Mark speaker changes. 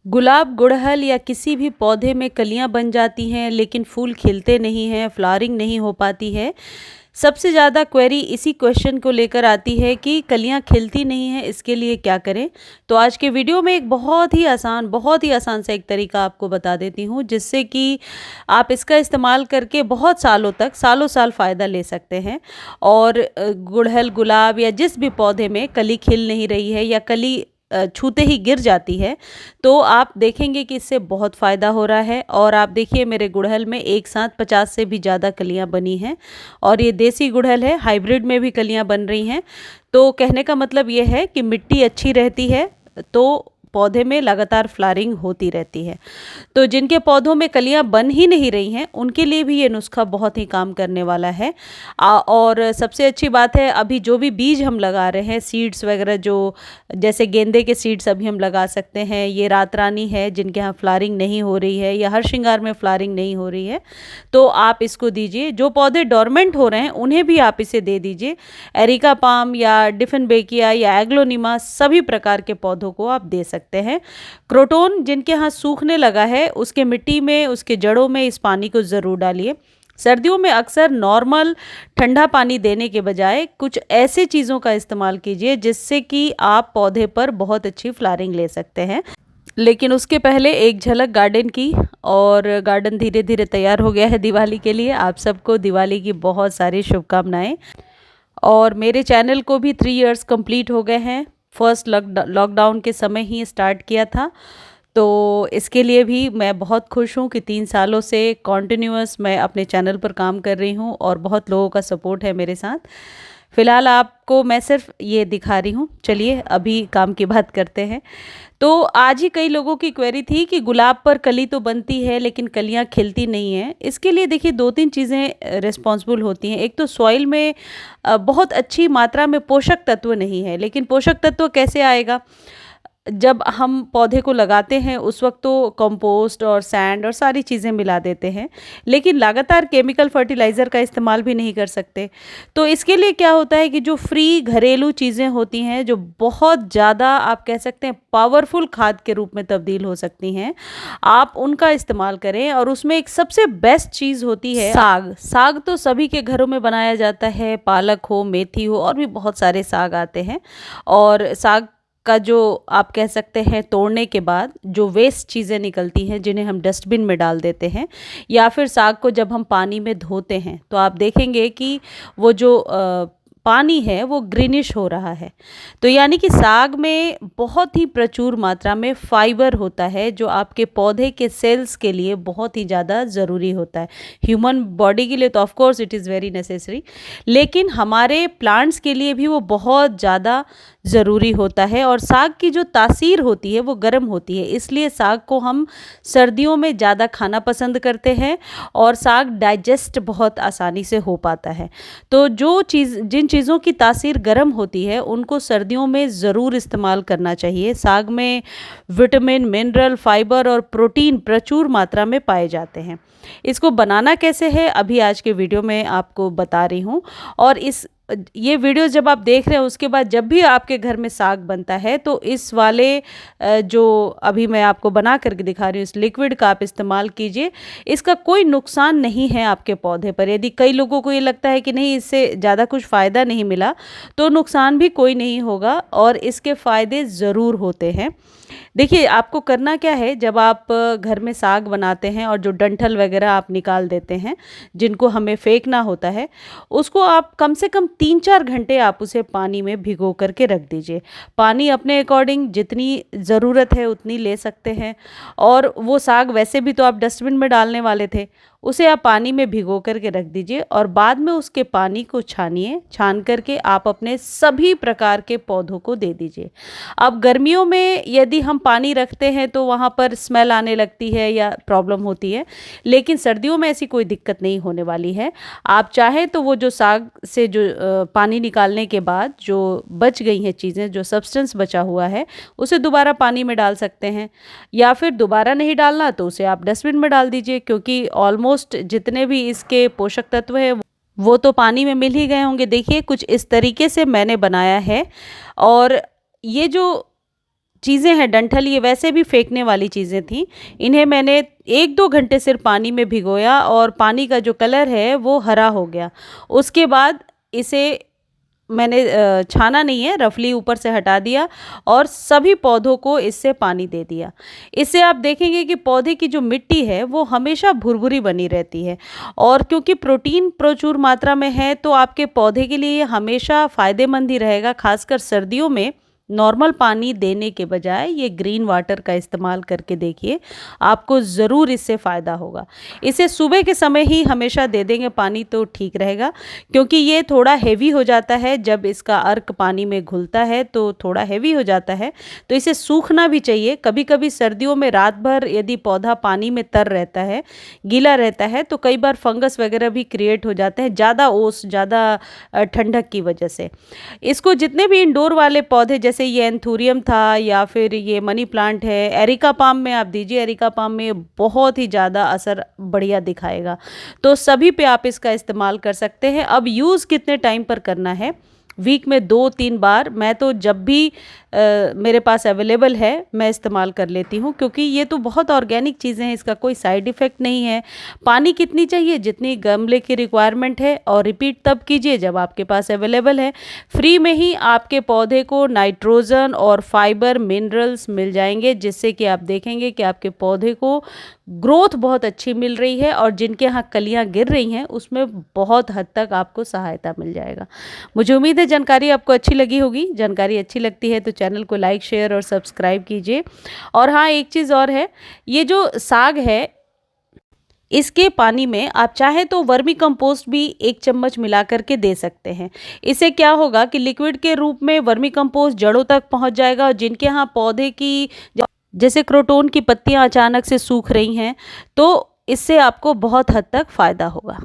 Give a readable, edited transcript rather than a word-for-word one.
Speaker 1: गुलाब, गुड़हल या किसी भी पौधे में कलियां बन जाती हैं लेकिन फूल खिलते नहीं हैं, फ्लावरिंग नहीं हो पाती है। सबसे ज़्यादा क्वेरी इसी क्वेश्चन को लेकर आती है कि कलियां खिलती नहीं हैं, इसके लिए क्या करें। तो आज के वीडियो में एक बहुत ही आसान सा एक तरीका आपको बता देती हूँ, जिससे कि आप इसका इस्तेमाल करके बहुत सालों तक सालों साल फ़ायदा ले सकते हैं। और गुड़हल, गुलाब या जिस भी पौधे में कली खिल नहीं रही है या कली छूते ही गिर जाती है, तो आप देखेंगे कि इससे बहुत फ़ायदा हो रहा है। और आप देखिए, मेरे गुड़हल में एक साथ 50 से भी ज़्यादा कलियां बनी हैं। और ये देसी गुड़हल है, हाइब्रिड में भी कलियां बन रही हैं। तो कहने का मतलब ये है कि मिट्टी अच्छी रहती है तो पौधे में लगातार फ्लावरिंग होती रहती है। तो जिनके पौधों में कलियां बन ही नहीं रही हैं, उनके लिए भी ये नुस्खा बहुत ही काम करने वाला है। और सबसे अच्छी बात है, अभी जो भी बीज हम लगा रहे हैं, सीड्स वगैरह, जो जैसे गेंदे के सीड्स अभी हम लगा सकते हैं, ये रात रानी है जिनके यहाँ फ्लावरिंग नहीं हो रही है, या हर श्रृंगार में फ्लावरिंग नहीं हो रही है, तो आप इसको दीजिए। जो पौधे डोरमेंट हो रहे हैं उन्हें भी आप इसे दे दीजिए। एरिका पाम या डिफिनबेकिया या एग्लोनिमा, सभी प्रकार के पौधों को आप दे सकते हैं। क्रोटोन जिनके यहाँ सूखने लगा है, उसके मिट्टी में, उसके जड़ों में इस पानी को ज़रूर डालिए। सर्दियों में अक्सर नॉर्मल ठंडा पानी देने के बजाय कुछ ऐसे चीज़ों का इस्तेमाल कीजिए जिससे कि आप पौधे पर बहुत अच्छी फ्लावरिंग ले सकते हैं। लेकिन उसके पहले एक झलक गार्डन की। और गार्डन धीरे धीरे तैयार हो गया है दिवाली के लिए। आप सबको दिवाली की बहुत सारी शुभकामनाएं। और मेरे चैनल को भी 3 इयर्स कंप्लीट हो गए हैं। फर्स्ट लॉकडाउन के समय ही स्टार्ट किया था, तो इसके लिए भी मैं बहुत खुश हूँ कि 3 सालों से कॉन्टिन्यूअस मैं अपने चैनल पर काम कर रही हूँ और बहुत लोगों का सपोर्ट है मेरे साथ। फ़िलहाल आपको मैं सिर्फ ये दिखा रही हूँ। चलिए अभी काम की बात करते हैं। तो आज ही कई लोगों की क्वेरी थी कि गुलाब पर कली तो बनती है लेकिन कलियां खिलती नहीं हैं। इसके लिए देखिए 2-3 चीज़ें रिस्पॉन्सिबल होती हैं। एक तो सॉइल में बहुत अच्छी मात्रा में पोषक तत्व नहीं है। लेकिन पोषक तत्व कैसे आएगा? जब हम पौधे को लगाते हैं उस वक्त तो कंपोस्ट और सैंड और सारी चीज़ें मिला देते हैं, लेकिन लगातार केमिकल फर्टिलाइज़र का इस्तेमाल भी नहीं कर सकते। तो इसके लिए क्या होता है कि जो फ्री घरेलू चीज़ें होती हैं, जो बहुत ज़्यादा आप कह सकते हैं पावरफुल खाद के रूप में तब्दील हो सकती हैं, आप उनका इस्तेमाल करें। और उसमें एक सबसे बेस्ट चीज़ होती है साग। साग तो सभी के घरों में बनाया जाता है, पालक हो, मेथी हो, और भी बहुत सारे साग आते हैं। और साग का जो आप कह सकते हैं, तोड़ने के बाद जो वेस्ट चीज़ें निकलती हैं जिन्हें हम डस्टबिन में डाल देते हैं, या फिर साग को जब हम पानी में धोते हैं तो आप देखेंगे कि वो जो पानी है वो ग्रीनिश हो रहा है। तो यानी कि साग में बहुत ही प्रचुर मात्रा में फाइबर होता है, जो आपके पौधे के सेल्स के लिए बहुत ही ज़्यादा ज़रूरी होता है। ह्यूमन बॉडी के लिए तो of course it is very necessary, लेकिन हमारे प्लांट्स के लिए भी वो बहुत ज़्यादा ज़रूरी होता है। और साग की जो तासीर होती है वो गर्म होती है, इसलिए साग को हम सर्दियों में ज़्यादा खाना पसंद करते हैं और साग डाइजेस्ट बहुत आसानी से हो पाता है। तो जिन चीज़ों की तासीर गर्म होती है उनको सर्दियों में ज़रूर इस्तेमाल करना चाहिए। साग में विटामिन, मिनरल, फाइबर और प्रोटीन प्रचुर मात्रा में पाए जाते हैं। इसको बनाना कैसे है अभी आज के वीडियो में आपको बता रही हूँ। और ये वीडियो जब आप देख रहे हैं उसके बाद जब भी आपके घर में साग बनता है तो इस वाले जो अभी मैं आपको बना करके दिखा रही हूँ, इस लिक्विड का आप इस्तेमाल कीजिए। इसका कोई नुकसान नहीं है आपके पौधे पर। यदि कई लोगों को ये लगता है कि नहीं, इससे ज़्यादा कुछ फ़ायदा नहीं मिला, तो नुकसान भी कोई नहीं होगा और इसके फ़ायदे ज़रूर होते हैं। देखिए, आपको करना क्या है, जब आप घर में साग बनाते हैं और जो डंठल वगैरह आप निकाल देते हैं जिनको हमें फेंकना होता है, उसको आप कम से कम 3-4 घंटे आप उसे पानी में भिगो करके रख दीजिए। पानी अपने अकॉर्डिंग जितनी ज़रूरत है उतनी ले सकते हैं। और वो साग वैसे भी तो आप डस्टबिन में डालने वाले थे, उसे आप पानी में भिगो करके रख दीजिए और बाद में उसके पानी को छानिए। छान करके आप अपने सभी प्रकार के पौधों को दे दीजिए। अब गर्मियों में यदि हम पानी रखते हैं तो वहाँ पर स्मेल आने लगती है या प्रॉब्लम होती है, लेकिन सर्दियों में ऐसी कोई दिक्कत नहीं होने वाली है। आप चाहें तो वो जो साग से जो पानी निकालने के बाद जो बच गई हैं चीज़ें, जो सब्सटेंस बचा हुआ है, उसे दोबारा पानी में डाल सकते हैं। या फिर दोबारा नहीं डालना तो उसे आप डस्टबिन में डाल दीजिए, क्योंकि ऑलमोस्ट जितने भी इसके पोषक तत्व हैं वो तो पानी में मिल ही गए होंगे। देखिए, कुछ इस तरीके से मैंने बनाया है। और ये जो चीज़ें हैं डंठल, ये वैसे भी फेंकने वाली चीज़ें थी। इन्हें मैंने 1-2 घंटे सिर्फ पानी में भिगोया और पानी का जो कलर है वो हरा हो गया। उसके बाद इसे मैंने छाना नहीं है, रफली ऊपर से हटा दिया और सभी पौधों को इससे पानी दे दिया। इससे आप देखेंगे कि पौधे की जो मिट्टी है वो हमेशा भुरभुरी बनी रहती है और क्योंकि प्रोटीन प्रचुर मात्रा में है तो आपके पौधे के लिए ये हमेशा फ़ायदेमंद ही रहेगा। खासकर सर्दियों में नॉर्मल पानी देने के बजाय ये ग्रीन वाटर का इस्तेमाल करके देखिए, आपको ज़रूर इससे फ़ायदा होगा। इसे सुबह के समय ही हमेशा दे देंगे पानी तो ठीक रहेगा, क्योंकि ये थोड़ा हेवी हो जाता है जब इसका अर्क पानी में घुलता है तो थोड़ा हेवी हो जाता है, तो इसे सूखना भी चाहिए। कभी कभी सर्दियों में रात भर यदि पौधा पानी में तर रहता है, गीला रहता है, तो कई बार फंगस वगैरह भी क्रिएट हो जाते हैं ज़्यादा ओस, ज़्यादा ठंडक की वजह से। इसको जितने भी इंडोर वाले पौधे जैसे ये एंथूरियम था या फिर ये मनी प्लांट है, एरिका पाम में आप दीजिए, एरिका पाम में बहुत ही ज़्यादा असर बढ़िया दिखाएगा। तो सभी पे आप इसका इस्तेमाल कर सकते हैं। अब यूज़ कितने टाइम पर करना है, वीक में 2-3 बार, मैं तो जब भी मेरे पास अवेलेबल है मैं इस्तेमाल कर लेती हूँ, क्योंकि ये तो बहुत ऑर्गेनिक चीज़ें हैं, इसका कोई साइड इफ़ेक्ट नहीं है। पानी कितनी चाहिए, जितनी गमले की रिक्वायरमेंट है, और रिपीट तब कीजिए जब आपके पास अवेलेबल है। फ्री में ही आपके पौधे को नाइट्रोजन और फाइबर मिनरल्स मिल जाएंगे, जिससे कि आप देखेंगे कि आपके पौधे को ग्रोथ बहुत अच्छी मिल रही है और जिनके यहाँ कलियाँ गिर रही हैं उसमें बहुत हद तक आपको सहायता मिल जाएगा। मुझे उम्मीद है जानकारी आपको अच्छी लगी होगी। जानकारी अच्छी लगती है तो चैनल को लाइक, शेयर और सब्सक्राइब कीजिए। और हाँ, एक चीज़ और है, ये जो साग है इसके पानी में आप चाहे तो वर्मी कंपोस्ट भी 1 चम्मच मिला करके दे सकते हैं। इससे क्या होगा कि लिक्विड के रूप में वर्मी कंपोस्ट जड़ों तक पहुंच जाएगा और जिनके यहाँ पौधे की जैसे क्रोटोन की पत्तियां अचानक से सूख रही हैं, तो इससे आपको बहुत हद तक फ़ायदा होगा।